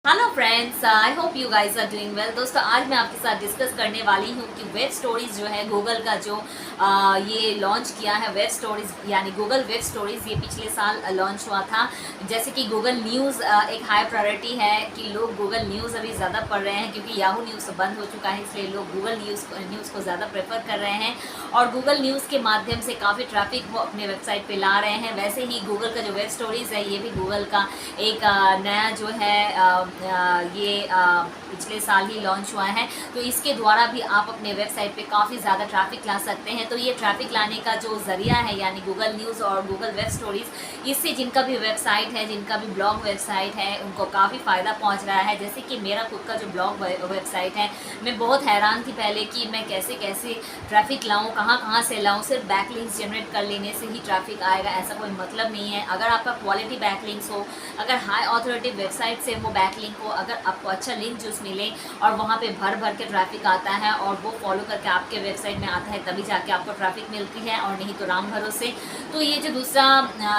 Hello friends, I hope you guys are doing well. दोस्तों, आज मैं आपके साथ डिस्कस करने वाली हूँ कि वेब स्टोरीज जो है गूगल का जो ये लॉन्च किया है वेब स्टोरीज यानी गूगल वेब स्टोरीज, ये पिछले साल लॉन्च हुआ था। जैसे कि गूगल न्यूज़ एक हाई प्रायोरिटी है कि लोग गूगल न्यूज़ अभी ज़्यादा पढ़ रहे हैं, क्योंकि याहू न्यूज़ बंद हो चुका है, इसलिए लोग गूगल न्यूज़ को ज़्यादा प्रेफर कर रहे हैं और गूगल न्यूज़ के माध्यम से काफ़ी ट्रैफिक वो अपने वेबसाइट पर ला रहे हैं। वैसे ही गूगल का जो वेब स्टोरीज़ है ये भी गूगल का एक नया जो है ये पिछले साल ही लॉन्च हुआ है। तो इसके द्वारा भी आप अपने वेबसाइट पे काफ़ी ज़्यादा ट्रैफिक ला सकते हैं। तो ये ट्रैफिक लाने का जो ज़रिया है यानी गूगल न्यूज़ और गूगल वेब स्टोरीज़, इससे जिनका भी वेबसाइट है, जिनका भी ब्लॉग वेबसाइट है, उनको काफ़ी फ़ायदा पहुंच रहा है। जैसे कि मेरा खुद का जो ब्लॉग वेबसाइट है, मैं बहुत हैरान थी पहले कि मैं कैसे कैसे ट्रैफिक लाऊँ, कहाँ से लाऊँ। सिर्फ बैकलिंक्स जनरेट कर लेने से ही ट्रैफिक आएगा ऐसा कोई मतलब नहीं है। अगर आपका क्वालिटी बैकलिंक्स हो, अगर हाई ऑथोरिटी वेबसाइट से वो बैकलिंक हो, अगर आपको अच्छा लिंक जूस मिले और वहाँ पे भर भर के ट्रैफिक आता है और वो फॉलो करके आपके वेबसाइट में आता है, तभी जाके आपको ट्रैफिक मिलती है, और नहीं तो राम भरोसे। तो ये जो दूसरा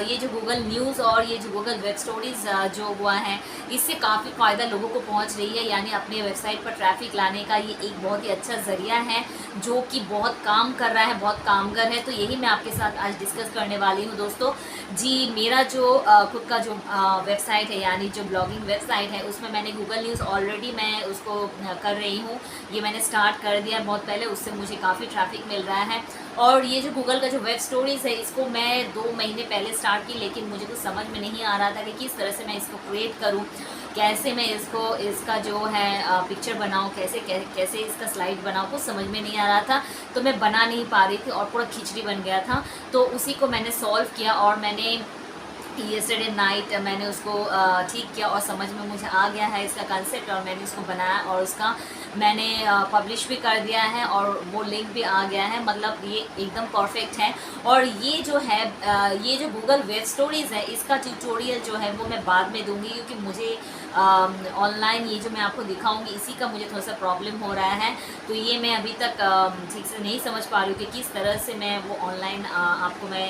ये जो गूगल न्यूज़ और ये जो गूगल वेब स्टोरीज़ जो हुआ है, इससे काफ़ी फ़ायदा लोगों को पहुँच रही है। यानी अपने वेबसाइट पर ट्रैफिक लाने का ये एक बहुत ही अच्छा ज़रिया है जो कि बहुत काम कर रहा है, बहुत कामगर है। तो यही मैं आपके साथ आज डिस्कस करने वाली हूँ दोस्तों जी। मेरा जो खुद का जो वेबसाइट है यानी जो ब्लॉगिंग वेबसाइट है, उसमें मैंने गूगल न्यूज़ ऑलरेडी मैं उसको कर रही हूँ। ये मैंने स्टार्ट कर दिया बहुत पहले, उससे मुझे काफ़ी ट्रैफिक मिल रहा है। और ये जो गूगल का जो वेब स्टोरीज़ है, इसको मैं 2 महीने पहले स्टार्ट की, लेकिन मुझे कुछ समझ में नहीं आ रहा था कि किस तरह से मैं इसको क्रिएट करूँ, कैसे मैं इसका जो है पिक्चर बनाऊँ, कैसे इसका स्लाइड बनाऊँ, कुछ समझ में नहीं आ रहा था। तो मैं बना नहीं पा रही थी और पूरा खिचड़ी बन गया था। तो उसी को मैंने सॉल्व किया और मैंने येस्टरडे नाइट मैंने उसको ठीक किया और समझ में मुझे आ गया है इसका कंसेप्ट, और मैंने उसको बनाया और उसका मैंने पब्लिश भी कर दिया है और वो लिंक भी आ गया है। मतलब ये एकदम परफेक्ट है। और ये जो है ये जो गूगल वेब स्टोरीज़ है, इसका ट्यूटोरियल जो है वो मैं बाद में दूंगी, क्योंकि मुझे ऑनलाइन ये जो मैं आपको दिखाऊंगी इसी का मुझे थोड़ा सा प्रॉब्लम हो रहा है। तो ये मैं अभी तक ठीक से नहीं समझ पा रही हूँ कि किस तरह से मैं वो ऑनलाइन आपको मैं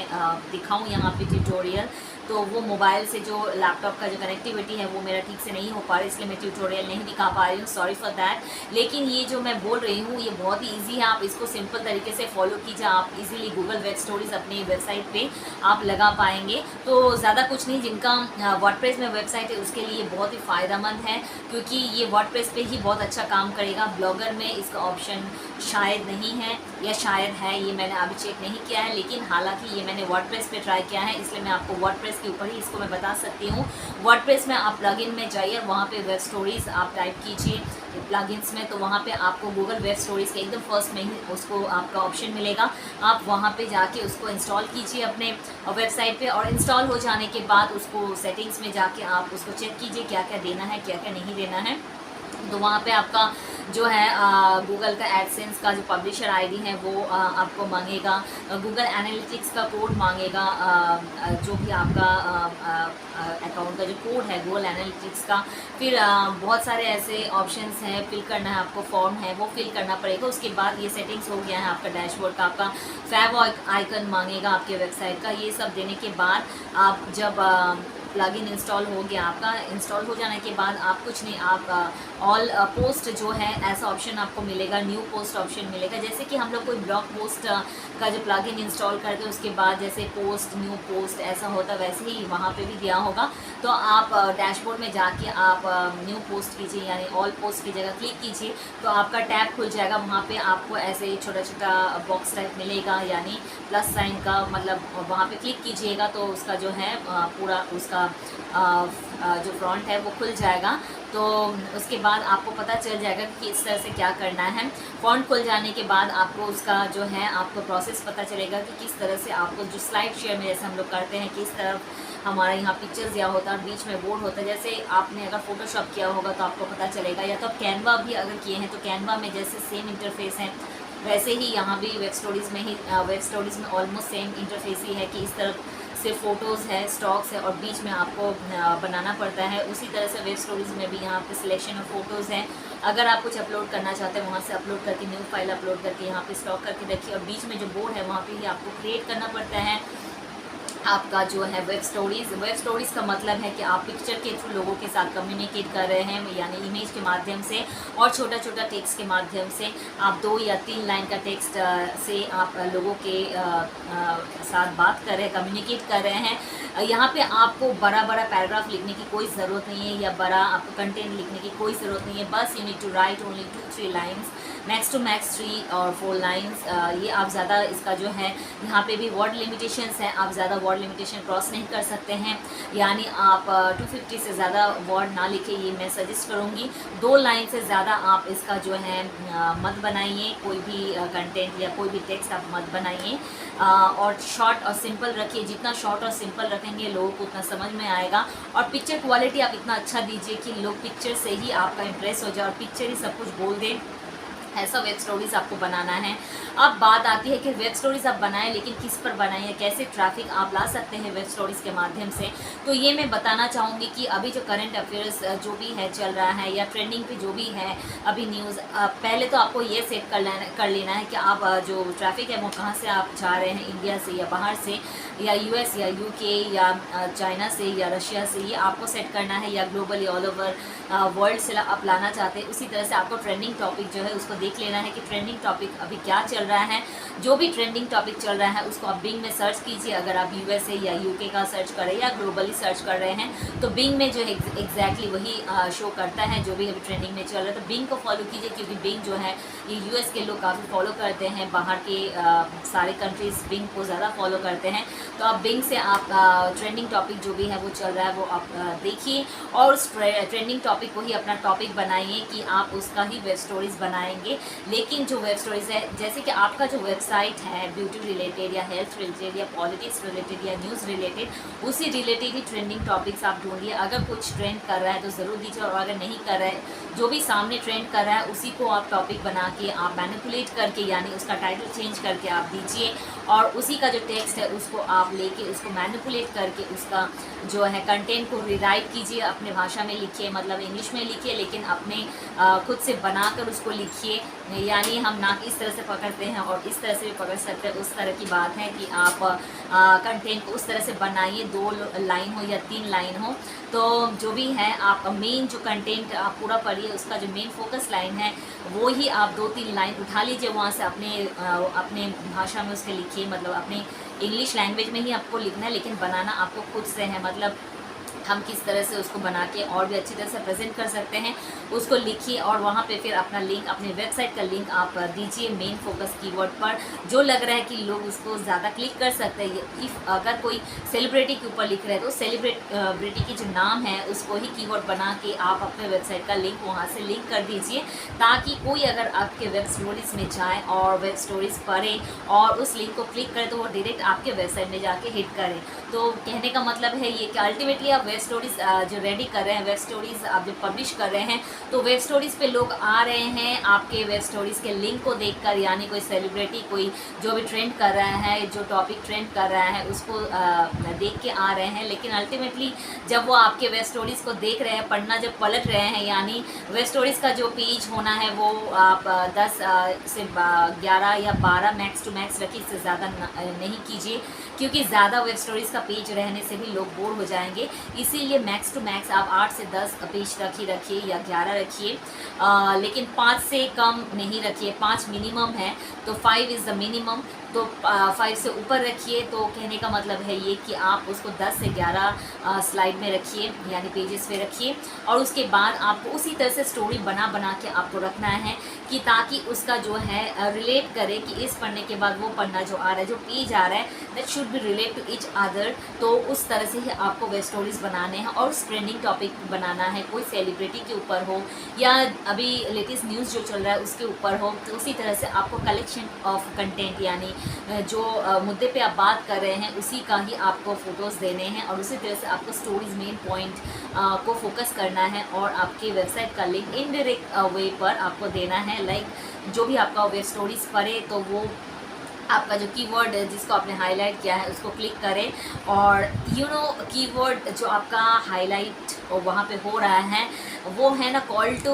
दिखाऊँ यहाँ पे ट्यूटोरियल। तो वो मोबाइल से जो लैपटॉप का जो कनेक्टिविटी है वो मेरा ठीक से नहीं हो पा रहा है, इसलिए मैं ट्यूटोरियल नहीं दिखा पा रही हूँ, सॉरी फॉर दैट। लेकिन ये जो मैं बोल रही हूँ ये बहुत ही इजी है, आप इसको सिंपल तरीके से फॉलो कीजिए, आप इजीली गूगल वेब स्टोरीज़ अपनी वेबसाइट पे आप लगा पाएंगे। तो ज़्यादा कुछ नहीं, जिनका वर्डप्रेस में वेबसाइट है उसके लिए बहुत ही फ़ायदेमंद है, क्योंकि ये वर्डप्रेस पे ही बहुत अच्छा काम करेगा। ब्लॉगर में इसका ऑप्शन शायद नहीं है, या शायद है, ये मैंने अभी चेक नहीं किया है। लेकिन हालांकि ये मैंने वर्डप्रेस पे ट्राई किया है, इसलिए मैं आपको वर्डप्रेस के ऊपर ही इसको मैं बता सकती हूँ। वर्डप्रेस में आप प्लगइन में जाइए, वहाँ पे वेब स्टोरीज़ आप टाइप कीजिए प्लगइन्स में, तो वहाँ पे आपको गूगल वेब स्टोरीज़ के एकदम फर्स्ट में ही उसको आपका ऑप्शन मिलेगा। आप वहाँ पे जाके उसको इंस्टॉल कीजिए अपने वेबसाइट पे, और इंस्टॉल हो जाने के बाद उसको सेटिंग्स में जाके आप उसको चेक कीजिए क्या क्या देना है, क्या क्या नहीं देना है। तो वहाँ पे आपका जो है गूगल का एडसेंस का जो पब्लिशर आईडी है वो आपको मांगेगा, गूगल एनालिटिक्स का कोड मांगेगा, जो भी आपका अकाउंट का जो कोड है गूगल एनालिटिक्स का। फिर बहुत सारे ऐसे ऑप्शंस हैं, फिल करना है आपको, फॉर्म है वो फिल करना पड़ेगा। उसके बाद ये सेटिंग्स हो गया है आपका डैशबोर्ड का, आपका फैब आइकन मांगेगा आपके वेबसाइट का। ये सब देने के बाद आप जब प्लगइन इंस्टॉल हो गया, आपका इंस्टॉल हो जाने के बाद आप कुछ नहीं, आप ऑल पोस्ट जो है ऐसा ऑप्शन आपको मिलेगा, न्यू पोस्ट ऑप्शन मिलेगा। जैसे कि हम लोग कोई ब्लॉग पोस्ट का जो प्लगइन इंस्टॉल करते हैं उसके बाद जैसे पोस्ट न्यू पोस्ट ऐसा होता, वैसे ही वहाँ पे भी दिया होगा। तो आप डैशबोर्ड में जाके आप न्यू पोस्ट कीजिए, यानी ऑल पोस्ट की जगह क्लिक कीजिए, तो आपका टैब खुल जाएगा। वहाँ पे आपको ऐसे छोटा छोटा बॉक्स टाइप मिलेगा, यानी प्लस साइन का, मतलब वहाँ पे क्लिक कीजिएगा तो उसका जो है पूरा उसका जो फ्रंट है वो खुल जाएगा। तो उसके बाद आपको पता चल जाएगा कि इस तरह से क्या करना है। फ़ॉन्ट खुल जाने के बाद आपको उसका जो है आपको प्रोसेस पता चलेगा कि किस तरह से आपको जो स्लाइड शेयर में जैसे हम लोग करते हैं, किस तरफ हमारा यहाँ पिक्चर्स दिया होता है, बीच में बोर्ड होता है। जैसे आपने अगर फोटोशॉप किया होगा तो आपको पता चलेगा, या तो आप कैनवा भी अगर किए हैं तो कैनवा में जैसे सेम इंटरफेस है, वैसे ही यहाँ भी वेब स्टोरीज़ में ऑलमोस्ट सेम इंटरफेस ही है कि इस तरफ सिर्फ फ़ोटोज़ है, स्टॉक्स है और बीच में आपको बनाना पड़ता है। उसी तरह से वेब स्टोरीज़ में भी यहाँ पे सिलेक्शन ऑफ फ़ोटोज़ हैं। अगर आप कुछ अपलोड करना चाहते हैं वहाँ से अपलोड करके न्यू फाइल अपलोड करके यहाँ पे स्टॉक करके रखिए, और बीच में जो बोर्ड है वहाँ पे ही आपको क्रिएट करना पड़ता है। आपका जो है वेब स्टोरीज़ का मतलब है कि आप पिक्चर के थ्रू लोगों के साथ कम्युनिकेट कर रहे हैं, यानी इमेज के माध्यम से और छोटा छोटा टेक्स्ट के माध्यम से आप 2 या 3 लाइन का टेक्स्ट से आप लोगों के साथ बात कर रहे हैं, कम्युनिकेट कर रहे हैं। यहाँ पे आपको बड़ा बड़ा पैराग्राफ लिखने की कोई ज़रूरत नहीं है या बड़ा आपको कंटेंट लिखने की कोई ज़रूरत नहीं है। बस you need to write only 2-3 lines, max to max 3 और 4 लाइन्स। ये आप ज़्यादा इसका जो है यहाँ पे भी वर्ड लिमिटेशंस है, आप ज़्यादा वर्ड लिमिटेशन क्रॉस नहीं कर सकते हैं, यानी आप 250 से ज़्यादा वर्ड ना लिखे, ये मैं सजेस्ट करूँगी। 2 लाइन से ज़्यादा आप इसका जो है मत बनाइए, कोई भी कंटेंट या कोई भी टेक्स्ट आप मत बनाइए। और शॉर्ट और सिंपल रखिए, जितना शॉर्ट और सिंपल रखेंगे लोगों को उतना समझ में आएगा। और पिक्चर क्वालिटी आप इतना अच्छा दीजिए कि लोग पिक्चर से ही आपका इम्प्रेस हो जाए और पिक्चर ही सब कुछ बोल दे, ऐसा वेब स्टोरीज़ आपको बनाना है। अब बात आती है कि वेब स्टोरीज़ आप बनाएं, लेकिन किस पर बनाएं, कैसे ट्रैफिक आप ला सकते हैं वेब स्टोरीज़ के माध्यम से। तो ये मैं बताना चाहूँगी कि अभी जो करंट अफेयर्स जो भी है चल रहा है या ट्रेंडिंग पे जो भी है अभी न्यूज़, पहले तो आपको ये सेट कर लेना है कि आप जो ट्रैफिक है वो कहाँ से आप जा रहे हैं, इंडिया से या बाहर से या यूएस या यूके या चाइना से या रशिया से, ये आपको सेट करना है, या ग्लोबली ऑल ओवर वर्ल्ड से आप लाना चाहते हैं। उसी तरह से आपको ट्रेंडिंग टॉपिक जो है उसको देख लेना है कि ट्रेंडिंग टॉपिक अभी क्या चल रहा है। जो भी ट्रेंडिंग टॉपिक चल रहा है उसको आप बिंग में सर्च कीजिए। अगर आप यूएसए या यूके का सर्च कर रहे हैं या ग्लोबली सर्च कर रहे हैं तो बिंग में जो है एग्जैक्टली वही शो करता है जो भी अभी ट्रेंडिंग में चल रहा है। तो बिंग को फॉलो कीजिए, क्योंकि बिंग जो है ये यूएस के लोग काफ़ी फॉलो करते हैं, बाहर के सारे कंट्रीज़ बिंग को ज़्यादा फॉलो करते हैं। तो आप बिंग से आप ट्रेंडिंग टॉपिक जो भी है वो चल रहा है वो आप देखिए और उस ट्रेंडिंग टॉपिक को ही अपना टॉपिक बनाइए कि आप उसका ही वेब स्टोरीज़ बनाएंगे। लेकिन जो वेब स्टोरीज़ है, जैसे कि आपका जो वेबसाइट है ब्यूटी रिलेटेड या हेल्थ रिलेटेड या पॉलिटिक्स रिलेटेड या न्यूज़ रिलेटेड, उसी रिलेटेड ही ट्रेंडिंग टॉपिक्स आप ढूंढिए। अगर कुछ ट्रेंड कर रहा है तो ज़रूर दीजिए, और अगर नहीं कर रहा है, जो भी सामने ट्रेंड कर रहा है उसी को आप टॉपिक बना के आप मैनिपुलेट करके, यानी उसका टाइटल चेंज करके आप दीजिए, और उसी का जो टेक्स्ट है उसको आप लेके उसको मैनिपुलेट करके उसका जो है कंटेंट को रिराइट कीजिए, अपने भाषा में लिखिए, मतलब इंग्लिश में लिखिए, लेकिन अपने खुद से बनाकर उसको लिखिए। यानी हम नाक इस तरह से पकड़ते हैं और इस तरह से भी पकड़ सकते हैं, उस तरह की बात है कि आप कंटेंट को उस तरह से बनाइए, 2 लाइन हो या 3 लाइन हो। तो जो भी है आप मेन जो कंटेंट आप पूरा पढ़िए, उसका जो मेन फोकस लाइन है वो ही आप 2-3 लाइन उठा लीजिए, वहाँ से अपने भाषा में उसके लिखिए, मतलब अपने इंग्लिश लैंग्वेज में ही आपको लिखना है, लेकिन बनाना आपको खुद से है। मतलब हम किस तरह से उसको बना के और भी अच्छी तरह से प्रेजेंट कर सकते हैं उसको लिखिए, और वहाँ पे फिर अपना लिंक, अपने वेबसाइट का लिंक आप दीजिए मेन फोकस कीवर्ड पर, जो लग रहा है कि लोग उसको ज़्यादा क्लिक कर सकते हैं। इफ़ अगर कोई सेलिब्रिटी के ऊपर लिख रहे हैं तो सेलिब्रिटी की जो नाम है उसको ही कीवर्ड बना के आप अपने वेबसाइट का लिंक वहाँ से लिंक कर दीजिए, ताकि कोई अगर आपके वेब स्टोरीज़ में जाए और वेब स्टोरीज़ पढ़े और उस लिंक को क्लिक करे तो वो डायरेक्ट आपके वेबसाइट में जाके हिट करें। तो कहने का मतलब है ये कि अल्टीमेटली आप वेब स्टोरीज़ जो रेडी कर रहे हैं, वेब स्टोरीज़ आप जो पब्लिश कर रहे हैं, तो वेब स्टोरीज़ पे लोग आ रहे हैं आपके वेब स्टोरीज़ के लिंक को देखकर, यानी कोई सेलिब्रिटी, कोई जो भी ट्रेंड कर रहा है, जो टॉपिक ट्रेंड कर रहा है उसको देख के आ रहे हैं। लेकिन अल्टीमेटली जब वो आपके वेब स्टोरीज़ को देख रहे हैं, पढ़ना जब पलट रहे हैं, यानी वेब स्टोरीज़ का जो पेज होना है वो आप 10 से 11 या 12 मैक्स टू मैक्स रखिए, इससे ज़्यादा नहीं कीजिए, क्योंकि ज़्यादा वेब स्टोरीज़ का पेज रहने से भी लोग बोर हो जाएंगे। इसीलिए मैक्स टू मैक्स आप 8 से 10 पेज रखिए या 11 रखिए, लेकिन 5 से कम नहीं रखिए। 5 मिनिमम है तो 5 इज़ द मिनिमम, तो 5 से ऊपर रखिए। तो कहने का मतलब है ये कि आप उसको 10 से 11 स्लाइड में रखिए, यानी पेजेस पे रखिए, और उसके बाद आपको उसी तरह से स्टोरी बना के आपको रखना है कि ताकि उसका जो है रिलेट करे कि इस पढ़ने के बाद वो पढ़ना जो आ रहा है, जो पेज आ रहा है, that should be relate to each other. तो उस तरह से ही आपको वेब स्टोरीज़ बनाने हैं और उस ट्रेंडिंग टॉपिक बनाना है, कोई सेलिब्रिटी के ऊपर हो या अभी लेटेस्ट न्यूज़ जो चल रहा है उसके ऊपर हो। तो उसी तरह से आपको कलेक्शन ऑफ कंटेंट, यानी जो मुद्दे पे आप बात कर रहे हैं उसी का ही आपको फ़ोटोज़ देने हैं, और उसी तरह से आपको स्टोरीज़ मेन पॉइंट को फोकस करना है, और आपके वेबसाइट का लिंक इनडायरेक्ट वे पर आपको देना है। लाइक जो भी आपका वेब स्टोरीज़ पढ़े तो वो आपका जो कीवर्ड जिसको आपने हाईलाइट किया है उसको क्लिक करें और कीवर्ड जो आपका हाईलाइट और वहाँ पे हो रहा है वो है ना कॉल टू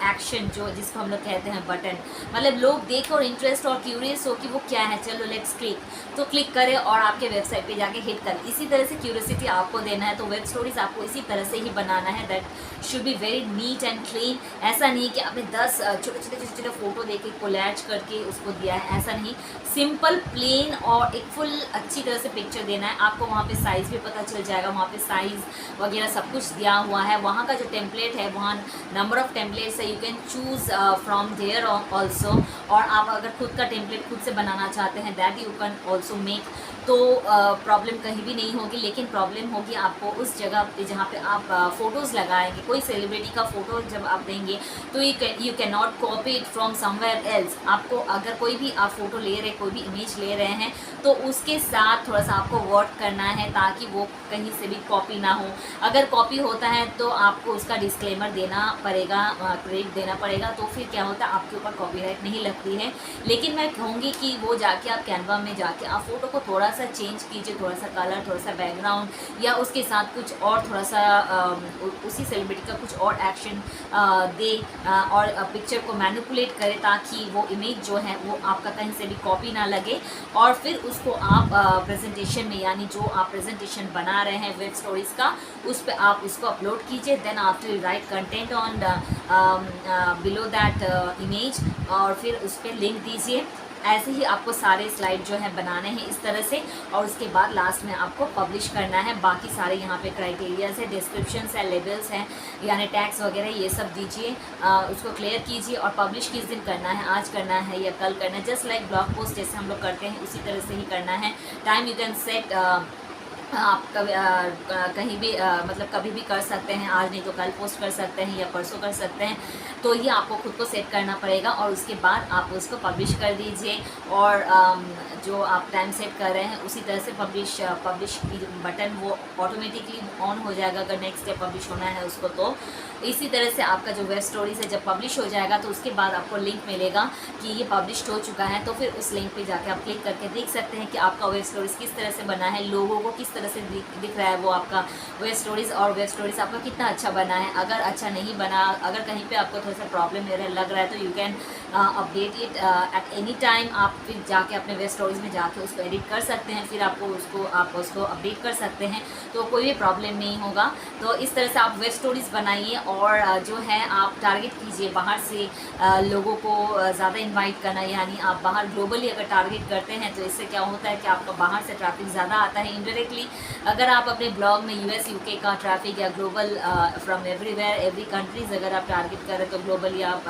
एक्शन, जो जिसको हम लोग कहते हैं बटन, मतलब लोग देखें और इंटरेस्ट और क्यूरियस हो कि वो क्या है, चलो लेट्स क्लिक, तो क्लिक करें और आपके वेबसाइट पे जाके हिट करें। इसी तरह से क्यूरियसिटी आपको देना है, तो वेब स्टोरीज आपको इसी तरह से ही बनाना है। That should be very neat and clean. ऐसा नहीं कि आपने 10 छोटे छोटे फोटो देके कोलैज करके उसको दिया है, ऐसा नहीं। सिंपल प्लेन और एक फुल अच्छी तरह से पिक्चर देना है। आपको वहाँ पे साइज़ भी पता चल जाएगा, वहाँ पे साइज़ वगैरह सब कुछ दिया हुआ है। वहाँ का जो टेम्पलेट है, वहाँ नंबर ऑफ़ टेम्पलेट्स है, you can choose from there also. और आप अगर खुद का टेम्पलेट खुद से बनाना चाहते हैं that you can also make. तो प्रॉब्लम कहीं भी नहीं होगी, लेकिन प्रॉब्लम होगी आपको उस जगह पे जहाँ पे आप फ़ोटोज़ लगाएंगे। कोई सेलिब्रिटी का फ़ोटो जब आप देंगे तो you can not copy it from somewhere else. आपको अगर कोई भी आप फ़ोटो ले रहे, कोई भी इमेज ले रहे हैं, तो उसके साथ थोड़ा सा आपको वर्क करना है ताकि वो कहीं से भी कॉपी ना हो। अगर कॉपी होता है तो आपको उसका डिस्क्लेमर देना पड़ेगा, क्रेडिट देना पड़ेगा, तो फिर क्या होता है आपके ऊपर कॉपीराइट नहीं लगती है। लेकिन मैं कहूँगी कि वो जाके आप कैनवा में जाके आप फ़ोटो को थोड़ा सा चेंज कीजिए, थोड़ा सा कलर, थोड़ा सा बैकग्राउंड या उसके साथ कुछ और थोड़ा सा उसी सेलिब्रिटी का कुछ और एक्शन दे और पिक्चर को मैनिपुलेट करे ताकि वो इमेज जो है वो आपका कहीं से भी कॉपी ना लगे। और फिर उसको आप प्रेजेंटेशन में, यानी जो आप प्रेजेंटेशन बना रहे हैं वेब स्टोरीज़ का, उस पर आप उसको अपलोड कीजिए। Then after you write content on below that image और फिर उस पर लिंक दीजिए। ऐसे ही आपको सारे स्लाइड जो है बनाने हैं इस तरह से, और उसके बाद लास्ट में आपको पब्लिश करना है। बाकी सारे यहाँ पे क्राइटेरियाज है, डिस्क्रिप्शंस है, लेबल्स हैं, यानी टैग्स वगैरह, ये सब दीजिए, उसको क्लियर कीजिए। और पब्लिश किस दिन करना है, आज करना है या कल करना है, जस्ट लाइक ब्लॉग पोस्ट जैसे हम लोग करते हैं उसी तरह से ही करना है। टाइम यू कैन सेट, आप कभी कहीं भी मतलब कभी भी कर सकते हैं, आज नहीं तो कल पोस्ट कर सकते हैं या परसों कर सकते हैं। तो ये आपको खुद को सेट करना पड़ेगा और उसके बाद आप उसको पब्लिश कर दीजिए। और जो आप टाइम सेट कर रहे हैं उसी तरह से पब्लिश की बटन वो ऑटोमेटिकली ऑन हो जाएगा अगर नेक्स्ट डे पब्लिश होना है उसको। तो इसी तरह से आपका जो वेब स्टोरीज़ है जब पब्लिश हो जाएगा तो उसके बाद आपको लिंक मिलेगा कि ये पब्लिश हो चुका है। तो फिर उस लिंक पे जाके आप क्लिक करके देख सकते हैं कि आपका वेब स्टोरीज़ किस तरह से बना है, लोगों को किस तरह से दिख रहा है वो आपका वेब स्टोरीज़, और वेब स्टोरीज़ आपका कितना अच्छा बना है। अगर अच्छा नहीं बना, अगर कहीं पे आपको थोड़ा सा प्रॉब्लम लग रहा है तो you can update it at any time. आप फिर जाके अपने वेब स्टोरीज़ में जाके उसको एडिट कर सकते हैं, फिर आप उसको अपडेट कर सकते हैं, तो कोई भी प्रॉब्लम नहीं होगा। तो इस तरह से आप वेब स्टोरीज़ बनाइए और जो है आप टारगेट कीजिए बाहर से लोगों को ज़्यादा इनवाइट करना, यानी आप बाहर ग्लोबली अगर टारगेट करते हैं तो इससे क्या होता है कि आपका बाहर से ट्रैफिक ज़्यादा आता है इनडायरेक्टली। अगर आप अपने ब्लॉग में US UK का ट्रैफिक या global from everywhere every countries अगर आप टारगेट करें तो ग्लोबली आप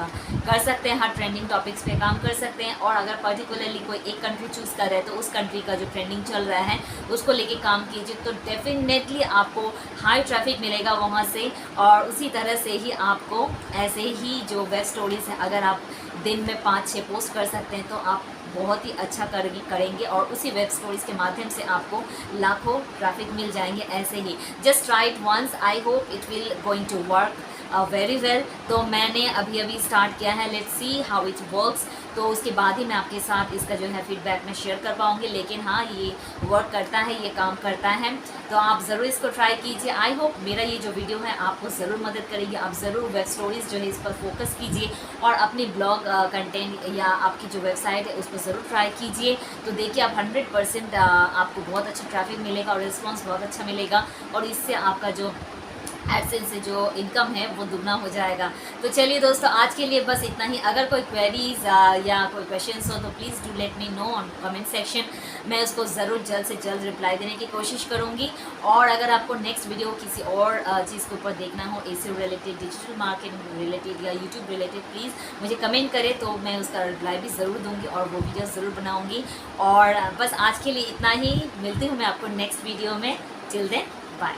कर सकते हैं, हर ट्रेंडिंग टॉपिक्स पे काम कर सकते हैं। और अगर पर्टिकुलरली कोई एक कंट्री चूज़ कर रहे हैं तो उस कंट्री का जो ट्रेंडिंग चल रहा है उसको लेके काम कीजिए, तो डेफिनेटली आपको हाई ट्रैफिक मिलेगा वहाँ से। और उसी तरह से ही आपको ऐसे ही जो वेब स्टोरीज़ हैं अगर आप दिन में 5-6 पोस्ट कर सकते हैं तो आप बहुत ही अच्छा करेंगे और उसी वेब स्टोरीज़ के माध्यम से आपको लाखों ट्रैफिक मिल जाएंगे। ऐसे ही just try it once, I hope it will going to work very well. तो मैंने अभी स्टार्ट किया है, let's see how it works. तो उसके बाद ही मैं आपके साथ इसका जो है फीडबैक में शेयर कर पाऊँगी, लेकिन हाँ ये वर्क करता है, ये काम करता है। तो आप ज़रूर इसको ट्राई कीजिए। आई होप मेरा ये जो वीडियो है आपको ज़रूर मदद करेगी। आप ज़रूर वेब स्टोरीज़ जो है इस पर फोकस कीजिए और अपनी ब्लॉग कंटेंट या आपकी जो वेबसाइट है उस पर ज़रूर ट्राई कीजिए। तो देखिए आप 100% आपको बहुत अच्छा ट्रैफिक मिलेगा और रिस्पॉन्स बहुत अच्छा मिलेगा, और इससे आपका जो एडसेंस से जो इनकम है वो दुगना हो जाएगा। तो चलिए दोस्तों, आज के लिए बस इतना ही। अगर कोई क्वेरीज या कोई क्वेश्चंस हो तो please do let me know on comment section. मैं उसको ज़रूर जल्द से जल्द रिप्लाई देने की कोशिश करूँगी। और अगर आपको नेक्स्ट वीडियो किसी और चीज़ के ऊपर देखना हो, SEO related, digital marketing related या यूट्यूब रिलेटेड, प्लीज़ मुझे कमेंट करें तो मैं उसका रिप्लाई भी ज़रूर दूँगी और वो वीडियो ज़रूर बनाऊँगी। और बस आज के लिए इतना ही। मिलती हूँ मैं आपको नेक्स्ट वीडियो में। Till then bye.